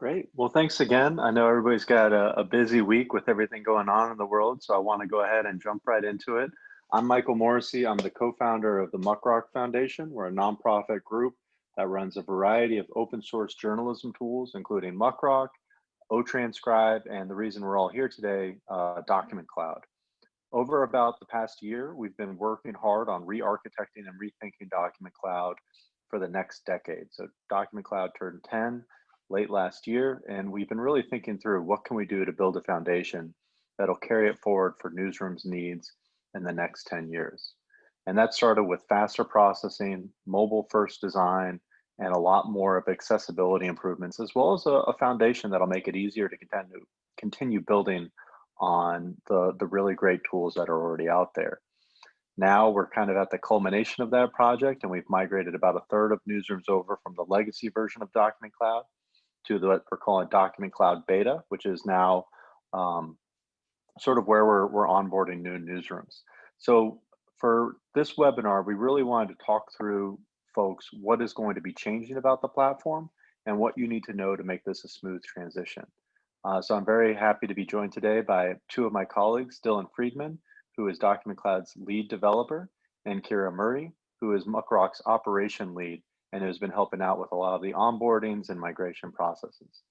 Great. Well, thanks again. I know everybody's got a busy week with everything going on in the world, so I want to go ahead and jump right into it. I'm Michael Morisy. I'm the co-founder of the MuckRock Foundation. We're a nonprofit group that runs a variety of open source journalism tools, including MuckRock, OTranscribe, and the reason we're all here today, DocumentCloud. Over about the past year, we've been working hard on re-architecting and rethinking DocumentCloud for the next decade. So DocumentCloud turned 10 late last year, and we've been really thinking through what can we do to build a foundation that'll carry it forward for newsrooms needs in the next 10 years. And that started with faster processing, mobile first design, and a lot more of accessibility improvements, as well as a foundation that'll make it easier to continue building on the really great tools that are already out there. Now we're kind of at the culmination of that project, and we've migrated about a third of newsrooms over from the legacy version of DocumentCloud to what we're calling DocumentCloud Beta, which is now sort of where we're onboarding new newsrooms. So for this webinar, we really wanted to talk through, folks, what is going to be changing about the platform and what you need to know to make this a smooth transition. So I'm very happy to be joined today by two of my colleagues, Dylan Freedman, who is DocumentCloud's lead developer, and Kiera Murray, who is MuckRock's operation lead and has been helping out with a lot of the onboardings and migration processes.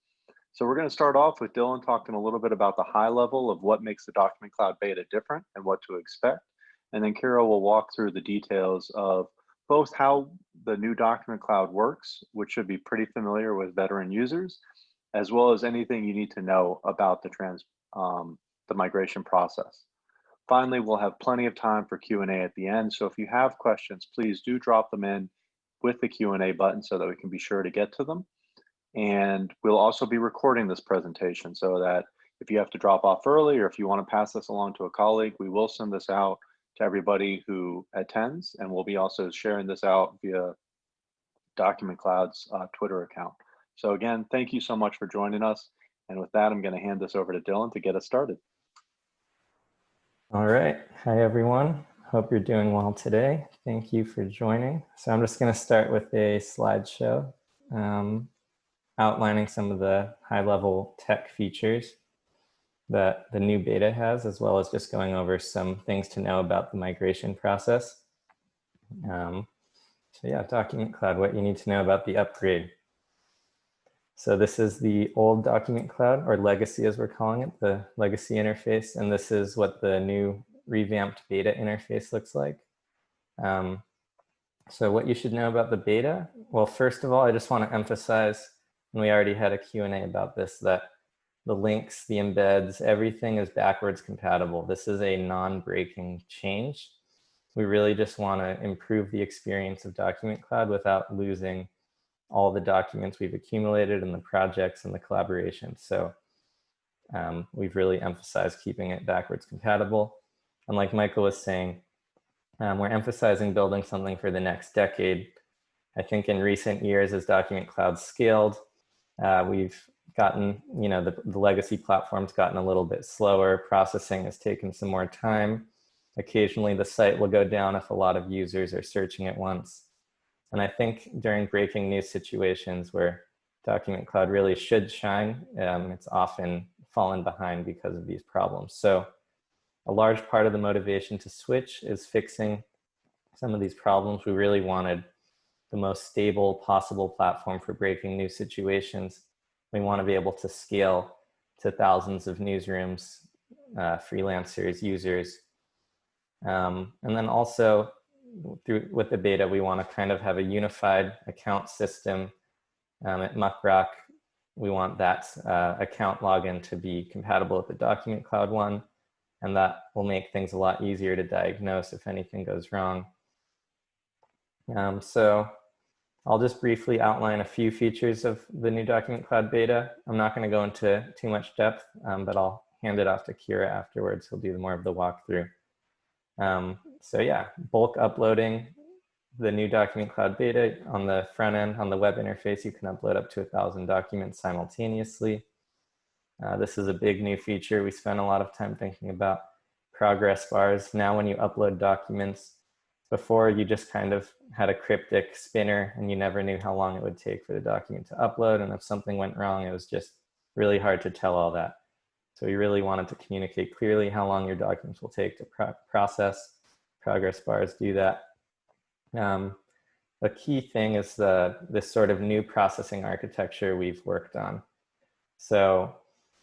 So we're going to start off with Dylan talking a little bit about the high level of what makes the DocumentCloud Beta different and what to expect. And then Kiera will walk through the details of both how the new DocumentCloud works, which should be pretty familiar with veteran users, as well as anything you need to know about the migration process. Finally, we'll have plenty of time for Q&A at the end. So if you have questions, please do drop them in with the Q&A button so that we can be sure to get to them. And we'll also be recording this presentation so that if you have to drop off early or if you want to pass this along to a colleague, we will send this out to everybody who attends, and we'll be also sharing this out via DocumentCloud's Twitter account. So again, thank you so much for joining us. And with that, I'm going to hand this over to Dylan to get us started. All right. Hi, everyone. Hope you're doing well today. Thank you for joining. So I'm just going to start with a slideshow outlining some of the high-level tech features that the new beta has, as well as just going over some things to know about the migration process. So yeah, DocumentCloud, what you need to know about the upgrade. So this is the old DocumentCloud, or legacy as we're calling it, the legacy interface, and this is what the new revamped beta interface looks like. So what you should know about the beta, well, first of all, I just want to emphasize, and we already had a Q&A about this, that the links, the embeds, everything is backwards compatible. This is a non-breaking change. We really just want to improve the experience of DocumentCloud without losing all the documents we've accumulated and the projects and the collaboration. So we've really emphasized keeping it backwards compatible. And like Michael was saying, we're emphasizing building something for the next decade. I think in recent years, as DocumentCloud scaled, we've gotten, the legacy platform's gotten a little bit slower. Processing has taken some more time. Occasionally, the site will go down if a lot of users are searching at once. And I think during breaking news situations where DocumentCloud really should shine, it's often fallen behind because of these problems. So a large part of the motivation to switch is fixing some of these problems. We really wanted the most stable possible platform for breaking news situations. We want to be able to scale to thousands of newsrooms, freelancers, users. And then also with the beta, we want to kind of have a unified account system. At MuckRock, we want that account login to be compatible with the DocumentCloud one. And that will make things a lot easier to diagnose if anything goes wrong. So I'll just briefly outline a few features of the new DocumentCloud beta. I'm not going to go into too much depth, but I'll hand it off to Kiera afterwards. He'll do more of the walkthrough. So yeah, bulk uploading the new DocumentCloud beta on the front end, on the web interface, you can upload up to 1,000 documents simultaneously. This is a big new feature. We spent a lot of time thinking about progress bars. Now when you upload documents, Before, you just kind of had a cryptic spinner and you never knew how long it would take for the document to upload. And if something went wrong, it was just really hard to tell all that. So we really wanted to communicate clearly how long your documents will take to process. Progress bars do that. A key thing is this sort of new processing architecture we've worked on. So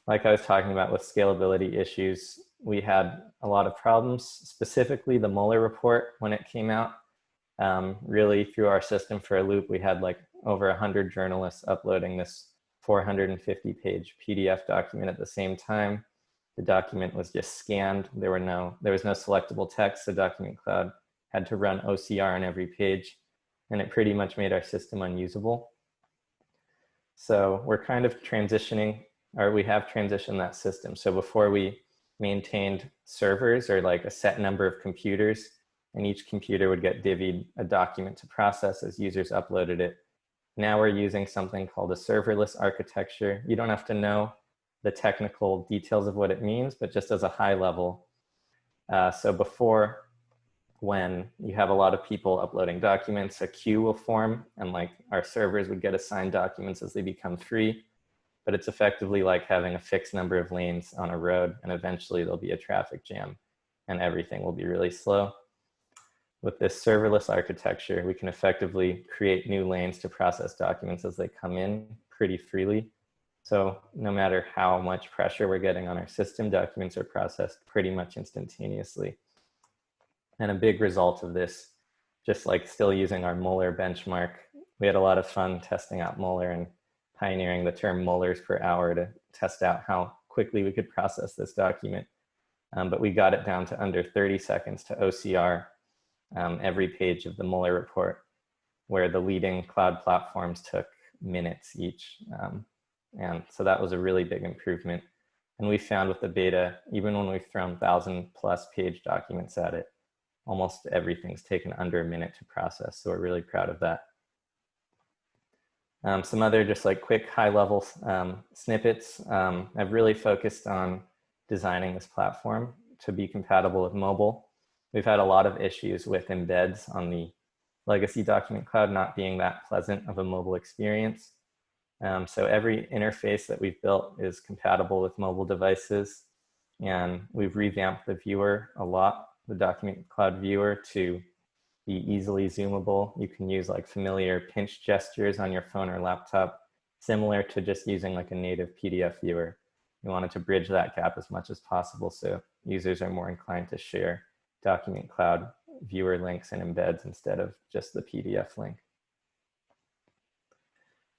like I was talking about with scalability issues, we had a lot of problems, specifically the Mueller report when it came out. Really threw our system for a loop. We had like over 100 journalists uploading this 450-page PDF document at the same time. The document was just scanned. There was no selectable text, so DocumentCloud had to run OCR on every page, and it pretty much made our system unusable. So we're kind of transitioning, or we have transitioned that system. So before we maintained servers or like a set number of computers, and each computer would get divvied a document to process as users uploaded it. Now we're using something called a serverless architecture. You don't have to know the technical details of what it means, but just as a high level. So before, when you have a lot of people uploading documents, a queue will form, and like our servers would get assigned documents as they become free. But it's effectively like having a fixed number of lanes on a road, and eventually there'll be a traffic jam and everything will be really slow. With this serverless architecture, we can effectively create new lanes to process documents as they come in pretty freely. So no matter how much pressure we're getting on our system, documents are processed pretty much instantaneously. And a big result of this, just like still using our Mueller benchmark, we had a lot of fun testing out Mueller and pioneering the term Muellers per hour to test out how quickly we could process this document. But we got it down to under 30 seconds to OCR every page of the Mueller report, where the leading cloud platforms took minutes each. And so that was a really big improvement. And we found with the beta, even when we've thrown 1,000+ page documents at it, almost everything's taken under a minute to process. So we're really proud of that. Some other just like quick high level snippets. I've really focused on designing this platform to be compatible with mobile. We've had a lot of issues with embeds on the legacy DocumentCloud not being that pleasant of a mobile experience. So every interface that we've built is compatible with mobile devices, and we've revamped the viewer a lot, the DocumentCloud viewer, to be easily zoomable. You can use like familiar pinch gestures on your phone or laptop, similar to just using like a native PDF viewer. We wanted to bridge that gap as much as possible so users are more inclined to share DocumentCloud viewer links and embeds instead of just the PDF link.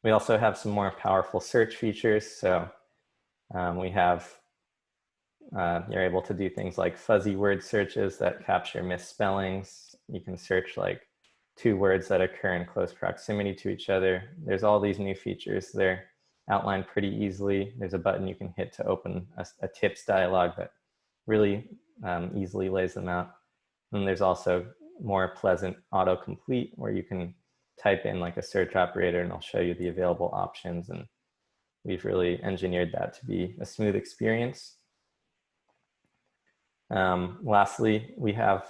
We also have some more powerful search features. So you're able to do things like fuzzy word searches that capture misspellings. You can search like 2 words that occur in close proximity to each other. There's all these new features. They're outlined pretty easily. There's a button you can hit to open a tips dialog that really easily lays them out. And there's also more pleasant autocomplete where you can type in like a search operator and it'll show you the available options. And we've really engineered that to be a smooth experience. Lastly, we have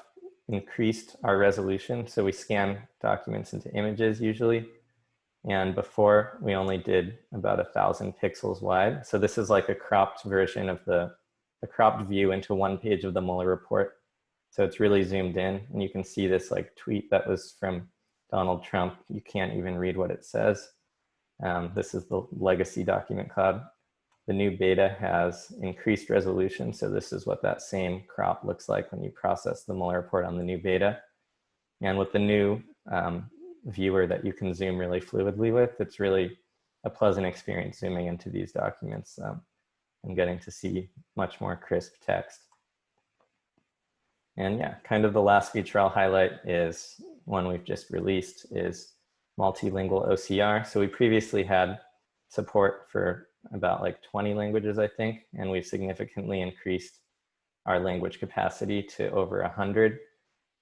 increased our resolution. So we scan documents into images usually. And before we only did about 1,000 pixels wide. So this is like a cropped version of a cropped view into one page of the Mueller report. So it's really zoomed in, and you can see this like tweet that was from Donald Trump. You can't even read what it says. This is the legacy DocumentCloud. The new beta has increased resolution. So this is what that same crop looks like when you process the Mueller report on the new beta. And with the new viewer that you can zoom really fluidly with, it's really a pleasant experience zooming into these documents and getting to see much more crisp text. And yeah, kind of the last feature I'll highlight is one we've just released is multilingual OCR. So we previously had support for about like 20 languages, I think, and we've significantly increased our language capacity to over 100.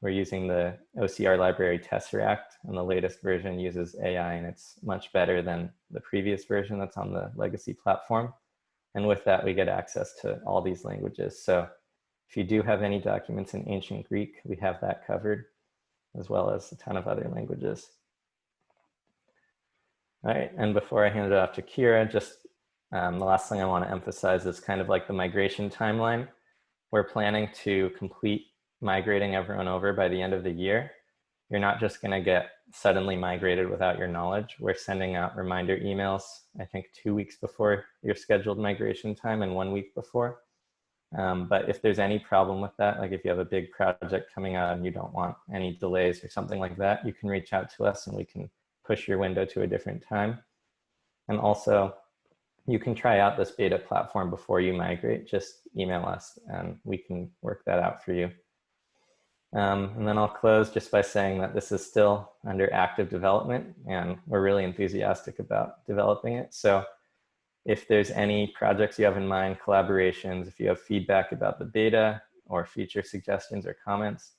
We're using the OCR library Tesseract, and the latest version uses AI, and it's much better than the previous version that's on the legacy platform. And with that, we get access to all these languages. So if you do have any documents in ancient Greek, we have that covered. as well as a ton of other languages. All right, and before I hand it off to Kiera, just the last thing I want to emphasize is kind of like the migration timeline. We're planning to complete migrating everyone over by the end of the year. You're not just going to get suddenly migrated without your knowledge. We're sending out reminder emails, I think 2 weeks before your scheduled migration time and 1 week before. But if there's any problem with that, like if you have a big project coming out and you don't want any delays or something like that, you can reach out to us and we can push your window to a different time. And also, you can try out this beta platform before you migrate. Just email us and we can work that out for you. And then I'll close just by saying that this is still under active development and we're really enthusiastic about developing it. So if there's any projects you have in mind, collaborations, if you have feedback about the beta or feature suggestions or comments,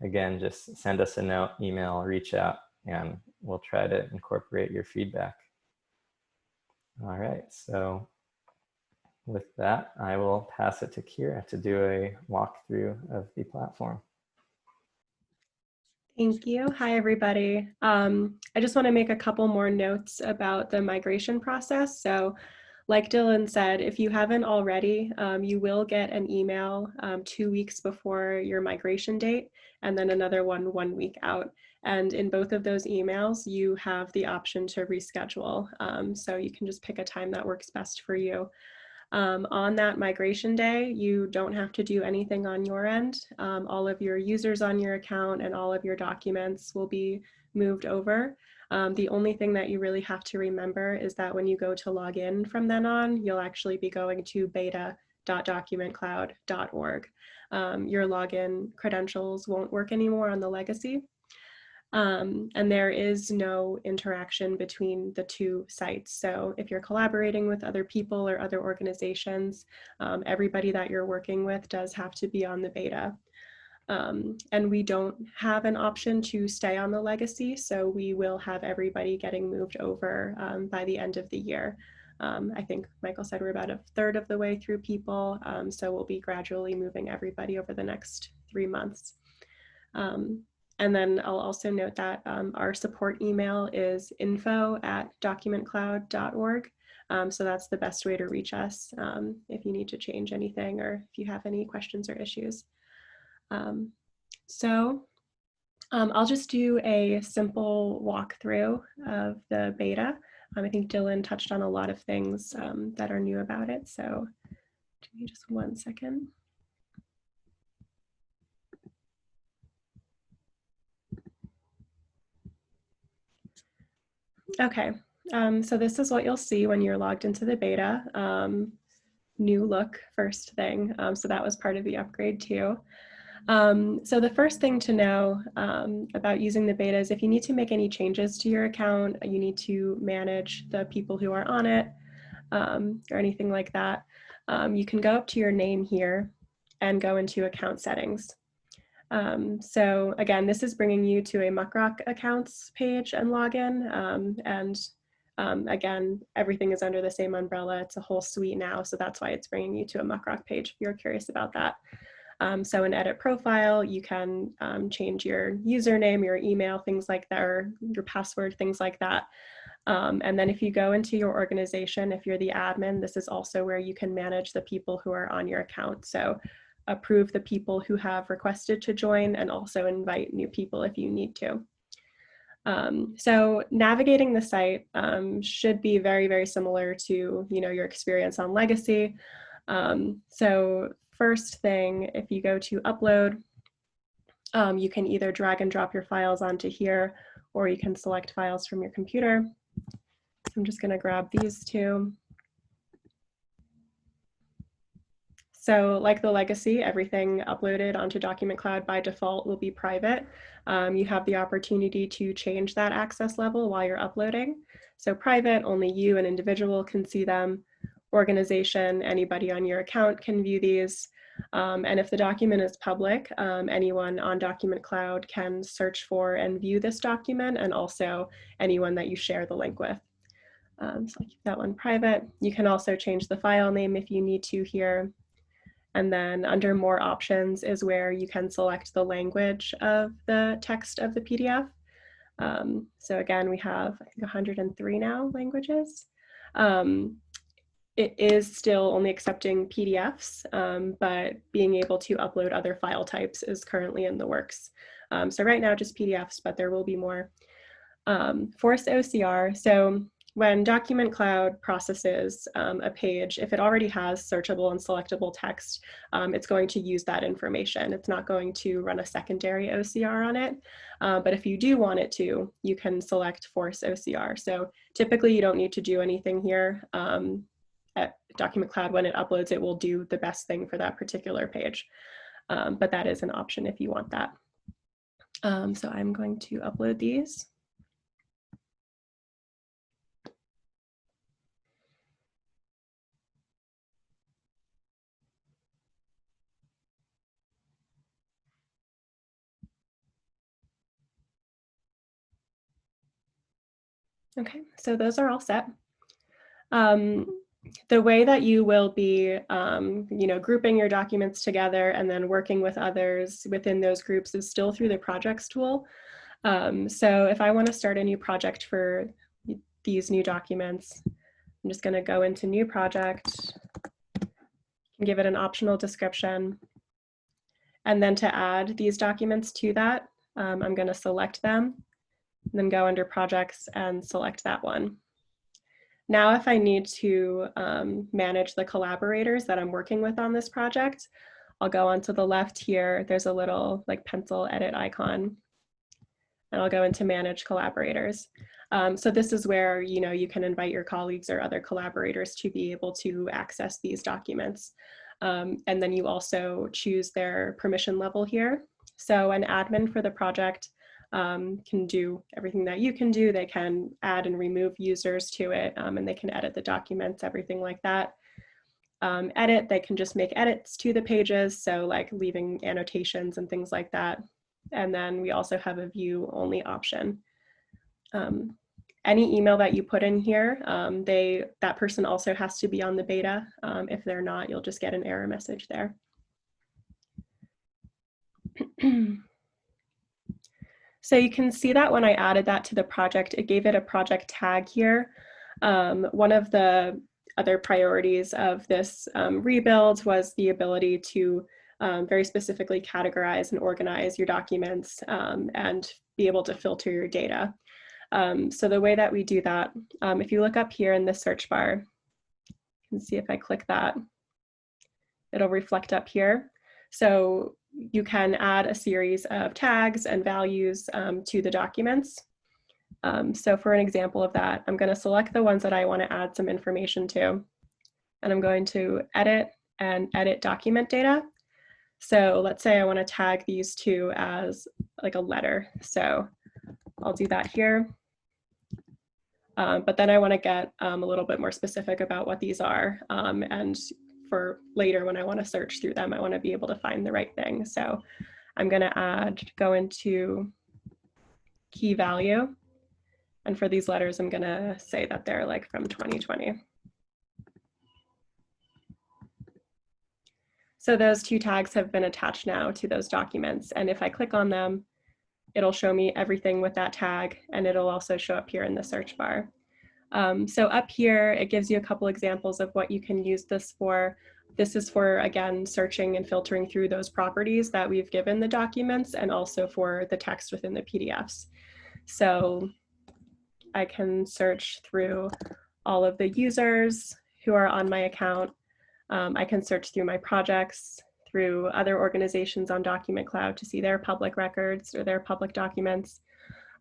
again, just send us a note, email, reach out, and we'll try to incorporate your feedback. All right, so with that, I will pass it to Kiera to do a walkthrough of the platform. Thank you. Hi, everybody. I just want to make a couple more notes about the migration process. So like Dylan said, if you haven't already, you will get an email 2 weeks before your migration date, and then another one 1 week out. And in both of those emails, you have the option to reschedule. So you can just pick a time that works best for you. On that migration day, you don't have to do anything on your end. All of your users on your account and all of your documents will be moved over. The only thing that you really have to remember is that when you go to log in from then on, you'll actually be going to beta.documentcloud.org. Your login credentials won't work anymore on the legacy. And there is no interaction between the two sites. So if you're collaborating with other people or other organizations, everybody that you're working with does have to be on the beta. And we don't have an option to stay on the legacy, so we will have everybody getting moved over by the end of the year. I think Michael said we're about a third of the way through people, so we'll be gradually moving everybody over the next 3 months. And then I'll also note that our support email is info@documentcloud.org. So that's the best way to reach us if you need to change anything or if you have any questions or issues. I'll just do a simple walkthrough of the beta. I think Dylan touched on a lot of things that are new about it. So give me just 1 second. Okay, so this is what you'll see when you're logged into the beta. New look, first thing. So that was part of the upgrade too. So the first thing to know about using the beta is if you need to make any changes to your account, you need to manage the people who are on it or anything like that. You can go up to your name here and go into account settings. So again, this is bringing you to a MuckRock accounts page and login. Again, everything is under the same umbrella. It's a whole suite now, so that's why it's bringing you to a MuckRock page if you're curious about that. So in edit profile, you can change your username, your email, things like that, or your password, things like that. And then if you go into your organization, if you're the admin, this is also where you can manage the people who are on your account. So approve the people who have requested to join and also invite new people if you need to. So navigating the site should be very, very similar to your experience on Legacy. So first thing, if you go to upload, you can either drag and drop your files onto here, or you can select files from your computer. So I'm just going to grab these two. So like the Legacy, everything uploaded onto DocumentCloud by default will be private. You have the opportunity to change that access level while you're uploading. So private, only you, an individual, can see them. Organization, anybody on your account can view these. And if the document is public, anyone on DocumentCloud can search for and view this document, and also anyone that you share the link with. So I'll keep that one private. You can also change the file name if you need to here. And then under more options is where you can select the language of the text of the PDF. So again, we have, I think, 103 now languages. It is still only accepting PDFs, but being able to upload other file types is currently in the works. So right now just PDFs, but there will be more. Force OCR. So when DocumentCloud processes a page, if it already has searchable and selectable text, it's going to use that information. It's not going to run a secondary OCR on it. But if you do want it to, you can select Force OCR. So typically you don't need to do anything here. At DocumentCloud, when it uploads, it will do the best thing for that particular page. But that is an option if you want that. So I'm going to upload these. Okay, so those are all set. The way that you will be, grouping your documents together and then working with others within those groups is still through the projects tool. So if I want to start a new project for these new documents, I'm just going to go into new project and give it an optional description. And then to add these documents to that, I'm going to select them, and then go under projects and select that one. Now, if I need to manage the collaborators that I'm working with on this project, I'll go onto the left here. There's a little like pencil edit icon, and I'll go into manage collaborators. So this is where you can invite your colleagues or other collaborators to be able to access these documents. And then you also choose their permission level here. So an admin for the project can do everything that you can do. They can add and remove users to it, and they can edit the documents, everything like that. Edit, they can just make edits to the pages, so like leaving annotations and things like that. And then we also have a view only option. Any email that you put in here, that person also has to be on the beta. If they're not, you'll just get an error message there. So you can see that when I added that to the project, it gave it a project tag here. One of the other priorities of this rebuild was the ability to very specifically categorize and organize your documents and be able to filter your data. So the way that we do that, if you look up here in the search bar, you can see if I click that, it'll reflect up here. So you can add a series of tags and values to the documents. So for an example of that, I'm going to select the ones that I want to add some information to, and I'm going to edit and edit document data. So let's say I want to tag these two as like a letter. So I'll do that here. But then I want to get a little bit more specific about what these are. And for later when I want to search through them, I want to be able to find the right thing. So I'm going to go into key value. And for these letters, I'm going to say that they're like from 2020. So those two tags have been attached now to those documents. And if I click on them, it'll show me everything with that tag, and it'll also show up here in the search bar. So up here, it gives you a couple examples of what you can use this for. This is for, again, searching and filtering through those properties that we've given the documents, and also for the text within the PDFs. So I can search through all of the users who are on my account. I can search through my projects, through other organizations on DocumentCloud to see their public records or their public documents.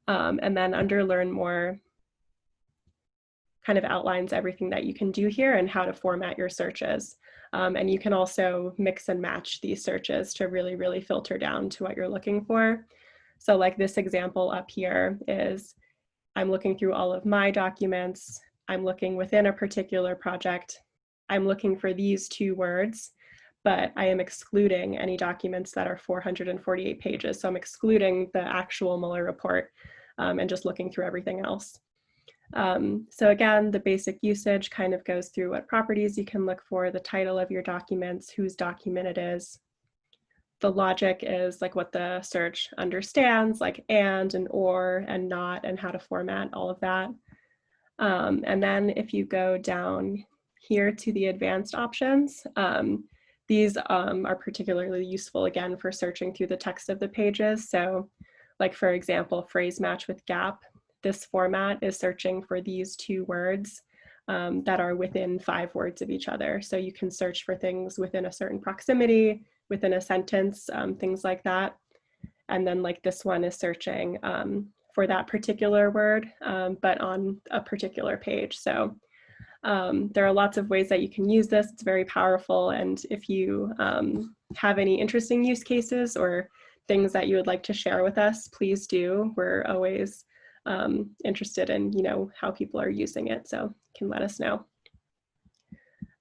And then under Learn More, kind of outlines everything that you can do here and how to format your searches. And you can also mix and match these searches to really, really filter down to what you're looking for. So like this example up here is, I'm looking through all of my documents. I'm looking within a particular project. I'm looking for these two words, but I am excluding any documents that are 448 pages. So I'm excluding the actual Mueller report and just looking through everything else. So again, the basic usage kind of goes through what properties you can look for, the title of your documents, whose document it is. The logic is like what the search understands, like and or and not, and how to format all of that. And then if you go down here to the advanced options, these are particularly useful again for searching through the text of the pages. So like for example, phrase match with gap. This format is searching for these two words that are within 5 words of each other. So you can search for things within a certain proximity, within a sentence, things like that. And then like this one is searching for that particular word, but on a particular page. So there are lots of ways that you can use this. It's very powerful. And if you have any interesting use cases or things that you would like to share with us, please do. We're always interested in, you know, how people are using it, so you can let us know.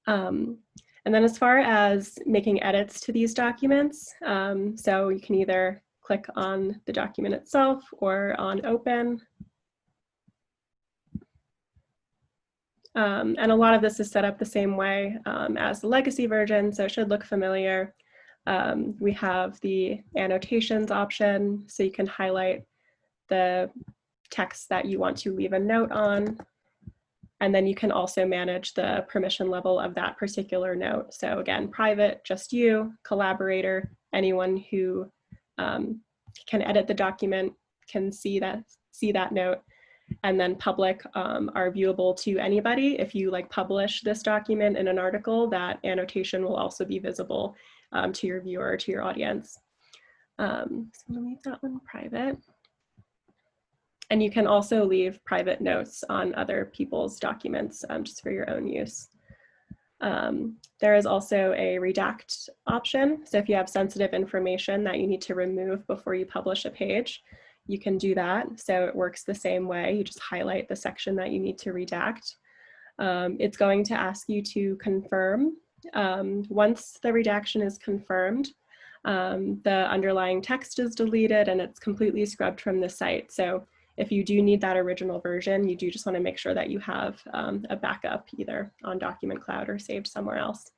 And then as far as making edits to these documents, so you can either click on the document itself or on open. And a lot of this is set up the same way as the legacy version, so it should look familiar. We have the annotations option, so you can highlight the text that you want to leave a note on. And then you can also manage the permission level of that particular note. So again, private, just you, collaborator, anyone who can edit the document can see that note. And then public are viewable to anybody. If you like publish this document in an article, that annotation will also be visible to your viewer, to your audience. So I'm gonna leave that one private. And you can also leave private notes on other people's documents just for your own use. There is also a redact option. So if you have sensitive information that you need to remove before you publish a page, you can do that. So it works the same way. You just highlight the section that you need to redact. It's going to ask you to confirm. Once the redaction is confirmed, the underlying text is deleted and it's completely scrubbed from the site. So if you do need that original version, you do just want to make sure that you have a backup either on DocumentCloud or saved somewhere else.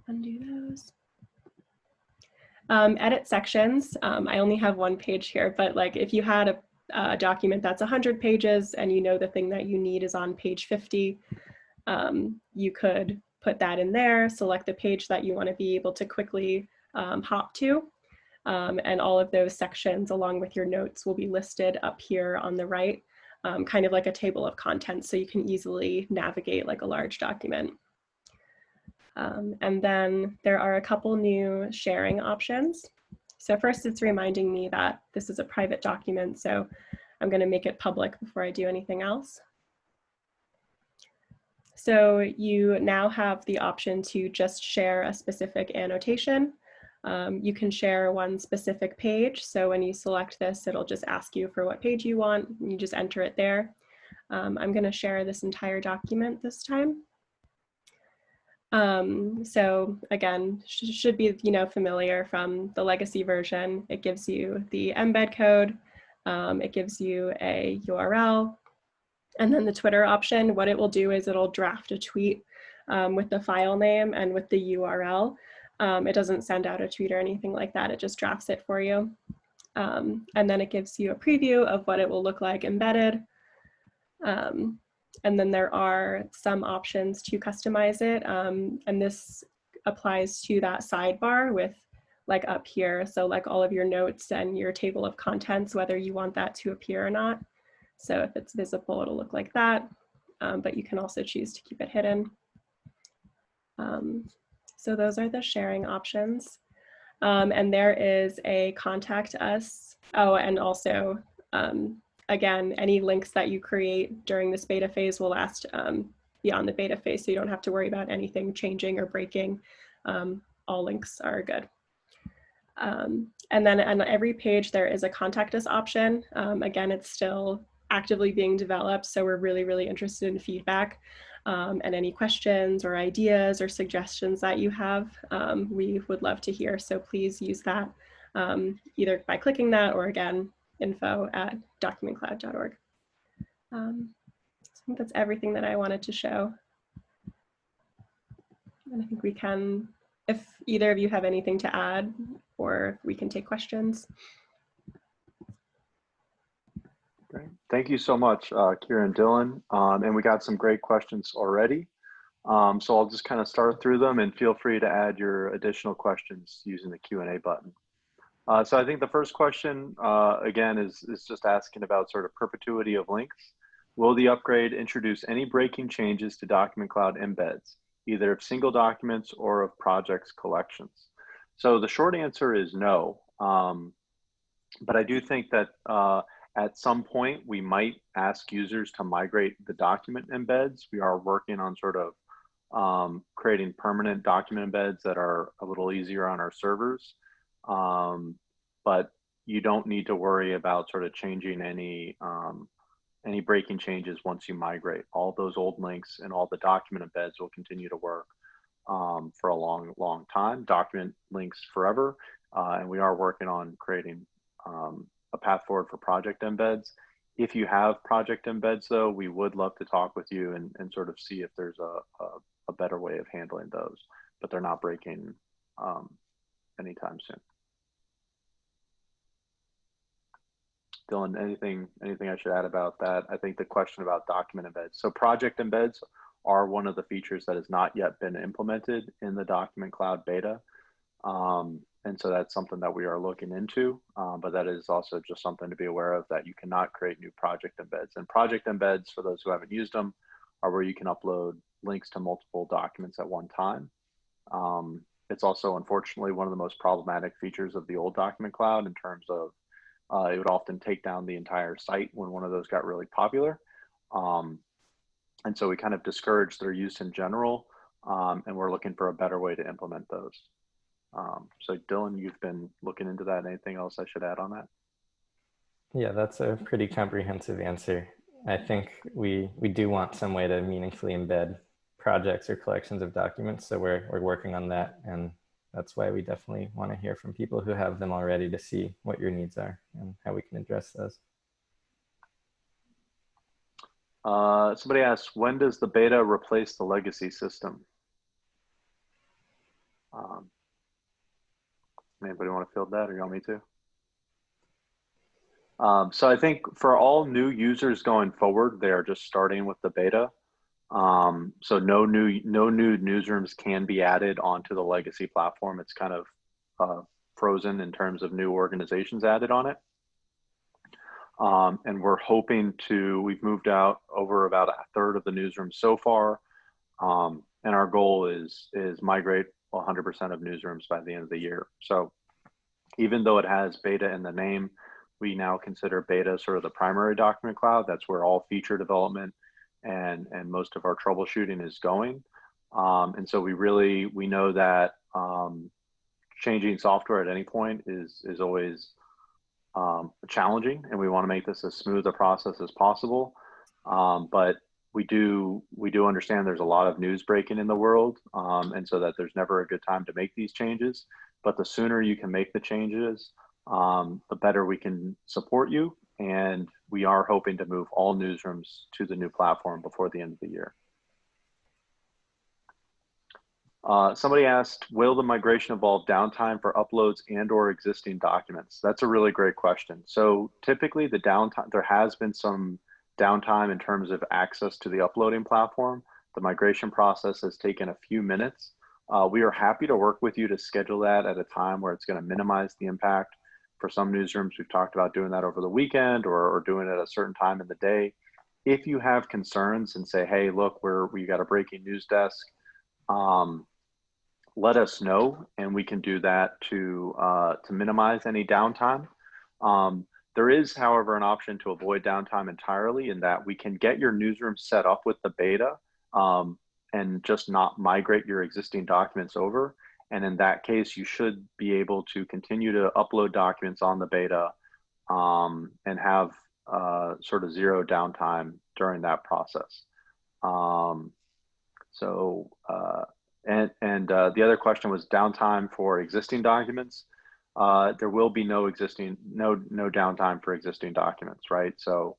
Undo those. Edit sections. I only have one page here, but like if you had a document that's 100 pages and you know the thing that you need is on page 50, you could put that in there, select the page that you want to be able to quickly hop to. And all of those sections along with your notes will be listed up here on the right, kind of like a table of contents, so you can easily navigate like a large document. And then there are a couple new sharing options. So first it's reminding me that this is a private document, so I'm going to make it public before I do anything else. So you now have the option to just share a specific annotation. You can share one specific page. So when you select this, it'll just ask you for what page you want. And you just enter it there. I'm going to share this entire document this time. So again, should be, you know, familiar from the legacy version. It gives you the embed code. It gives you a URL. And then the Twitter option, what it will do is it'll draft a tweet with the file name and with the URL. It doesn't send out a tweet or anything like that. It just drafts it for you. And then it gives you a preview of what it will look like embedded. And then there are some options to customize it. And this applies to that sidebar with like up here. So like all of your notes and your table of contents, whether you want that to appear or not. So if it's visible, it'll look like that. But you can also choose to keep it hidden. So those are the sharing options. And there is a contact us. Oh, and also, again, any links that you create during this beta phase will last beyond the beta phase, so you don't have to worry about anything changing or breaking. All links are good. And then on every page, there is a contact us option. Again, it's still actively being developed, so we're really, really interested in feedback. And any questions or ideas or suggestions that you have, we would love to hear. So please use that either by clicking that or again, info@documentcloud.org. I think that's everything that I wanted to show. And I think we can, if either of you have anything to add, or we can take questions. Great. Thank you so much, Kiera and Dylan. And we got some great questions already. So I'll just kind of start through them, and feel free to add your additional questions using the Q&A button. So I think the first question, again, is just asking about sort of perpetuity of links. Will the upgrade introduce any breaking changes to DocumentCloud embeds, either of single documents or of projects collections? So the short answer is no. But I do think that at some point we might ask users to migrate the document embeds. We are working on sort of creating permanent document embeds that are a little easier on our servers. But you don't need to worry about sort of changing any breaking changes once you migrate. All those old links and all the document embeds will continue to work for a long, long time. Document links forever. And we are working on creating a path forward for project embeds. If you have project embeds, though, we would love to talk with you and sort of see if there's a better way of handling those, but they're not breaking anytime soon. Dylan, anything I should add about that? I think the question about document embeds. So project embeds are one of the features that has not yet been implemented in the DocumentCloud Beta. And so that's something that we are looking into, but that is also just something to be aware of, that you cannot create new project embeds. And project embeds, for those who haven't used them, are where you can upload links to multiple documents at one time. It's also, unfortunately, one of the most problematic features of the old Document Cloud in terms of it would often take down the entire site when one of those got really popular. And so we kind of discourage their use in general, and we're looking for a better way to implement those. So Dylan, you've been looking into that. Anything else I should add on that? Yeah, that's a pretty comprehensive answer. I think we do want some way to meaningfully embed projects or collections of documents. So we're working on that. And that's why we definitely want to hear from people who have them already to see what your needs are and how we can address those. Somebody asked, when does the beta replace the legacy system? Anybody want to field that, or you want me to? So I think for all new users going forward, they are just starting with the beta. So no new newsrooms can be added onto the legacy platform. It's kind of frozen in terms of new organizations added on it. And we're hoping we've moved out over about a third of the newsrooms so far. And our goal is migrate 100% of newsrooms by the end of the year. So even though it has beta in the name, we now consider beta sort of the primary document cloud. That's where all feature development and most of our troubleshooting is going. And so we know that changing software at any point is always challenging, and we want to make this as smooth a process as possible. But we do understand there's a lot of news breaking in the world, and so that there's never a good time to make these changes. But the sooner you can make the changes, the better we can support you. And we are hoping to move all newsrooms to the new platform before the end of the year. Somebody asked, will the migration involve downtime for uploads and/or existing documents? That's a really great question. So typically the downtime, there has been some downtime in terms of access to the uploading platform. The migration process has taken a few minutes. We are happy to work with you to schedule that at a time where it's going to minimize the impact. For some newsrooms, we've talked about doing that over the weekend or doing it at a certain time in the day. If you have concerns and say, hey, look, we got a breaking news desk, let us know, and we can do that to minimize any downtime. There is, however, an option to avoid downtime entirely, in that we can get your newsroom set up with the beta and just not migrate your existing documents over. And in that case, you should be able to continue to upload documents on the beta and have sort of zero downtime during that process. The other question was downtime for existing documents. There will be no downtime for existing documents, right? So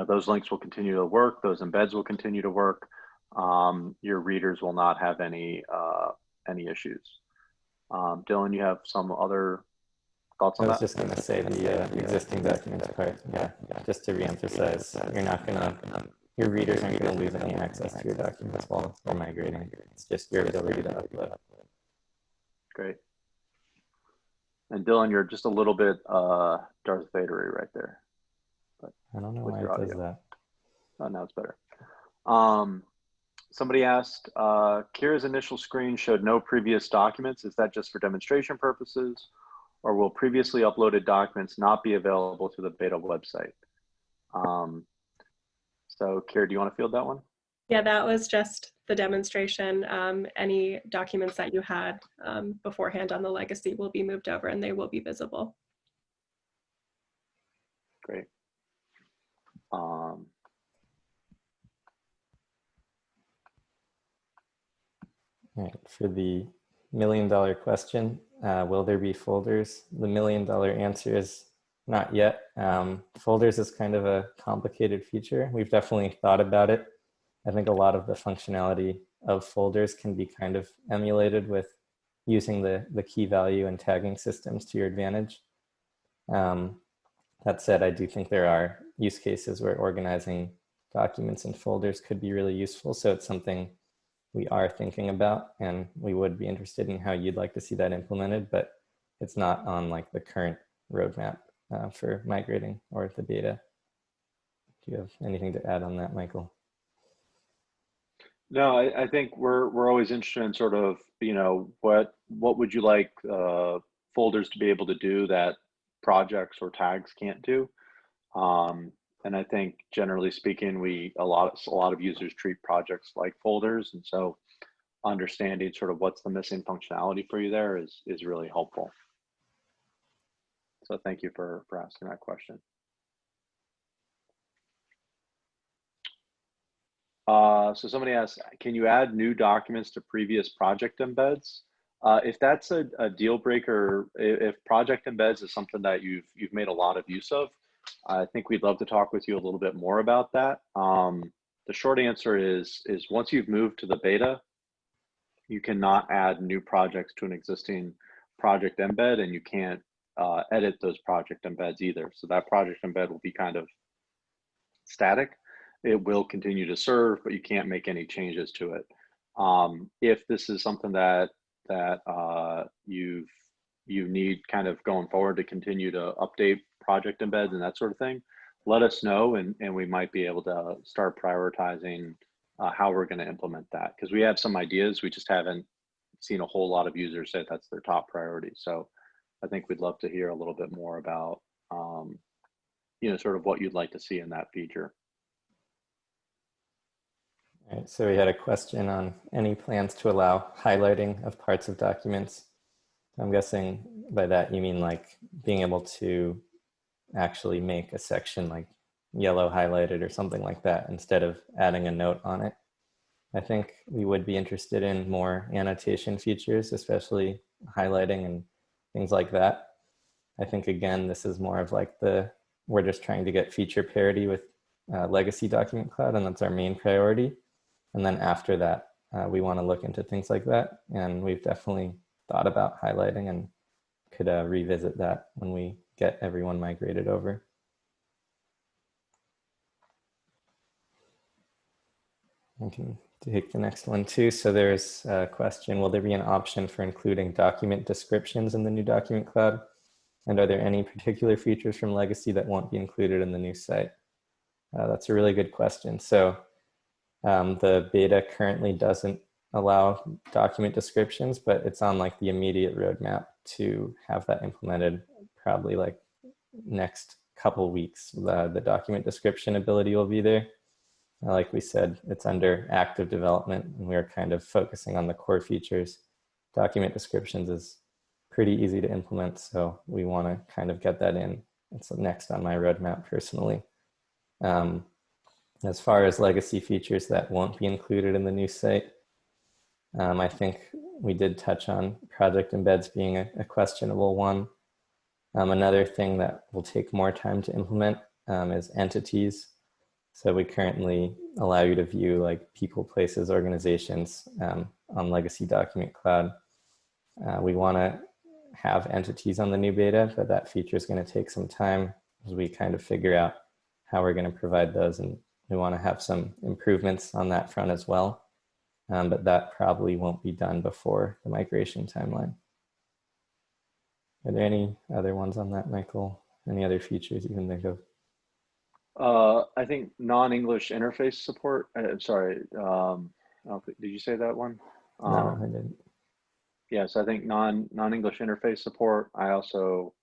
those links will continue to work. Those embeds will continue to work. Your readers will not have any issues. Dylan, you have some other thoughts on I that? was just going to say the existing documents part. Yeah, just to reemphasize, your readers aren't going to lose any access to your documents while they're migrating. It's just your ability to upload. Great. And Dylan, you're just a little bit Darth Vader-y right there. But I don't know why it does that. Oh, now it's better. Somebody asked, Kiera's initial screen showed no previous documents. Is that just for demonstration purposes, or will previously uploaded documents not be available to the beta website? So Kiera, do you want to field that one? Yeah, that was just the demonstration. Any documents that you had beforehand on the legacy will be moved over and they will be visible. Great. All right, for the million-dollar question, will there be folders? The million-dollar answer is not yet. Folders is kind of a complicated feature. We've definitely thought about it. I think a lot of the functionality of folders can be kind of emulated with using the key value and tagging systems to your advantage. That said, I do think there are use cases where organizing documents in folders could be really useful. So it's something we are thinking about, and we would be interested in how you'd like to see that implemented, but it's not on like the current roadmap for migrating or the beta. Do you have anything to add on that, Michael? No, I think we're always interested in sort of, what would you like folders to be able to do that projects or tags can't do? And I think generally speaking, a lot of users treat projects like folders, and so understanding sort of what's the missing functionality for you there is really helpful. So thank you for asking that question. So somebody asked, can you add new documents to previous project embeds? If that's a deal breaker, if project embeds is something that you've made a lot of use of, I think we'd love to talk with you a little bit more about that. The short answer is once you've moved to the beta, you cannot add new projects to an existing project embed, and you can't edit those project embeds either. So that project embed will be kind of static. It will continue to serve, but you can't make any changes to it. If this is something that you need kind of going forward to continue to update project embeds and that sort of thing, let us know, and we might be able to start prioritizing how we're going to implement that, because we have some ideas. We just haven't seen a whole lot of users say that's their top priority. So I think we'd love to hear a little bit more about sort of what you'd like to see in that feature. All right, so we had a question on any plans to allow highlighting of parts of documents. I'm guessing by that you mean like being able to actually make a section like yellow highlighted or something like that instead of adding a note on it. I think we would be interested in more annotation features, especially highlighting and things like that. I think, again, this is more of like we're just trying to get feature parity with legacy DocumentCloud, and that's our main priority. And then after that, we want to look into things like that. And we've definitely thought about highlighting and could revisit that when we get everyone migrated over. I can take the next one too. So there's a question, will there be an option for including document descriptions in the new DocumentCloud? And are there any particular features from legacy that won't be included in the new site? That's a really good question. So the beta currently doesn't allow document descriptions, but it's on like the immediate roadmap to have that implemented, probably like next couple weeks. The document description ability will be there. Like we said, it's under active development, and we're kind of focusing on the core features. Document descriptions is pretty easy to implement, so we want to kind of get that in. It's next on my roadmap personally. As far as legacy features that won't be included in the new site, I think we did touch on project embeds being a questionable one. Another thing that will take more time to implement is entities. So we currently allow you to view like people, places, organizations on legacy document cloud. We want to have entities on the new beta, but that feature is going to take some time as we kind of figure out how we're going to provide those. And we want to have some improvements on that front as well. But that probably won't be done before the migration timeline. Are there any other ones on that, Michael? Any other features you can think of? I think non-English interface support. Sorry, did you say that one? No, I didn't. Yes, I think non-English interface support. I also,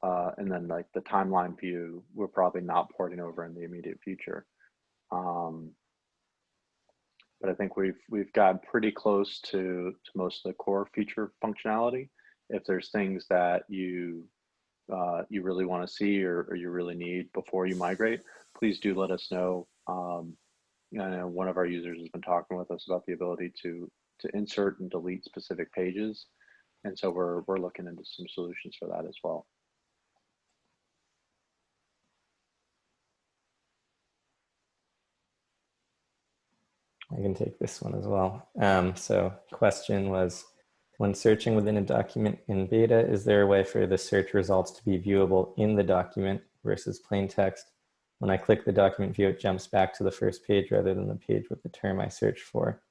and then like the timeline view, we're probably not porting over in the immediate future. But I think we've got pretty close to most of the core feature functionality. If there's things that you really want to see or you really need before you migrate, please do let us know. You know, one of our users has been talking with us about the ability to insert and delete specific pages, and so we're looking into some solutions for that as well. I can take this one as well. So question was, when searching within a document in beta, is there a way for the search results to be viewable in the document versus plain text? When I click the document view, it jumps back to the first page rather than the page with the term I searched for.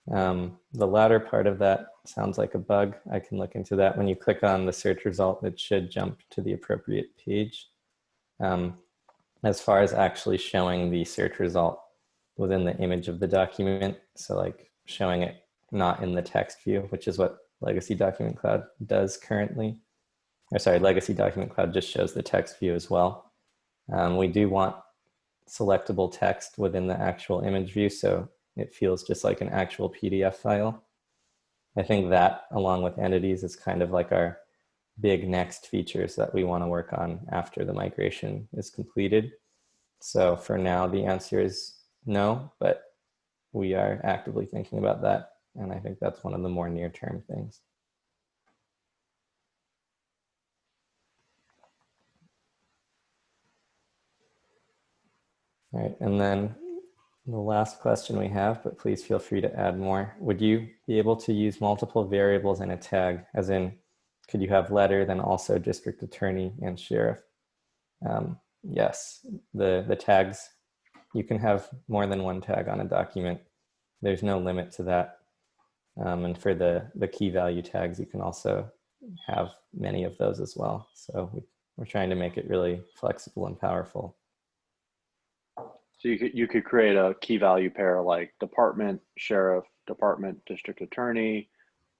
The latter part of that sounds like a bug. I can look into that. When you click on the search result, it should jump to the appropriate page. As far as actually showing the search result within the image of the document, so like showing it not in the text view, which is what Legacy Document Cloud does currently. Or sorry, Legacy Document Cloud just shows the text view as well. We do want selectable text within the actual image view, so it feels just like an actual PDF file. I think that, along with entities, is kind of like our big next features that we want to work on after the migration is completed. So for now, the answer is no, but we are actively thinking about that. And I think that's one of the more near-term things. All right, and then the last question we have, but please feel free to add more. Would you be able to use multiple variables in a tag, as in, could you have letter, then also district attorney and sheriff? Yes, the tags, you can have more than one tag on a document. There's no limit to that. And for the key value tags, you can also have many of those as well. So we're trying to make it really flexible and powerful. So you could create a key value pair like department, sheriff, department, district attorney,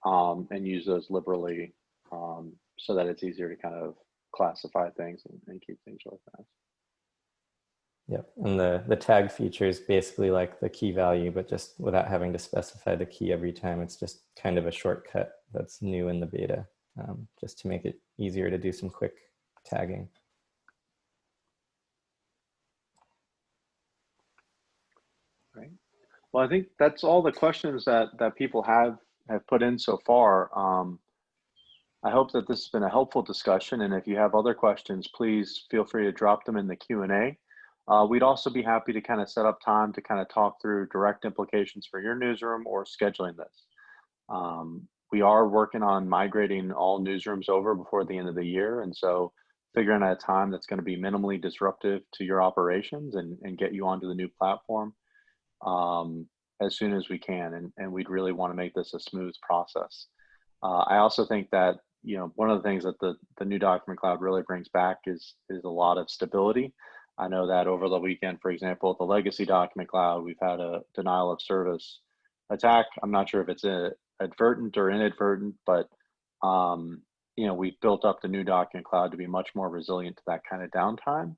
and use those liberally so that it's easier to kind of classify things and keep things organized. Yep, and the tag feature is basically like the key value, but just without having to specify the key every time. It's just kind of a shortcut that's new in the beta, just to make it easier to do some quick tagging. Great. Well, I think that's all the questions that people have put in so far. I hope that this has been a helpful discussion, and if you have other questions, please feel free to drop them in the Q&A. We'd also be happy to kind of set up time to kind of talk through direct implications for your newsroom or scheduling this. We are working on migrating all newsrooms over before the end of the year, and so figuring out a time that's going to be minimally disruptive to your operations and get you onto the new platform as soon as we can, and we'd really want to make this a smooth process. I also think that, you know, one of the things that the new Document Cloud really brings back is a lot of stability. I know that over the weekend, for example, the legacy Document Cloud, we've had a denial of service attack. I'm not sure if it's advertent or inadvertent, but you know, we've built up the new Document Cloud to be much more resilient to that kind of downtime.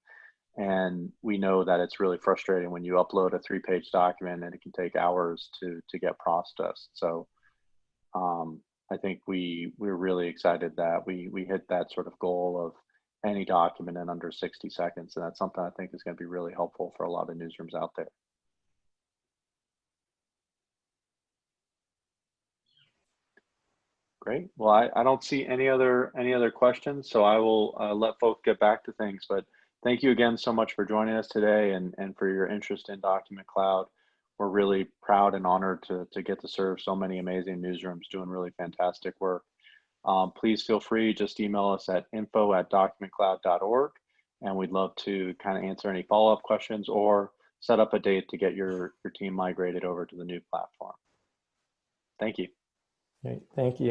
And we know that it's really frustrating when you upload a 3-page document and it can take hours to get processed. So I think we're really excited that we hit that sort of goal of any document in under 60 seconds. And that's something I think is going to be really helpful for a lot of newsrooms out there. Great. Well, I don't see any other questions, so I will let folks get back to things. But Thank you again so much for joining us today and for your interest in DocumentCloud. We're really proud and honored to get to serve so many amazing newsrooms doing really fantastic work. Please feel free, just email us at info@documentcloud.org, and we'd love to kind of answer any follow-up questions or set up a date to get your team migrated over to the new platform. Thank you. Great. Thank you.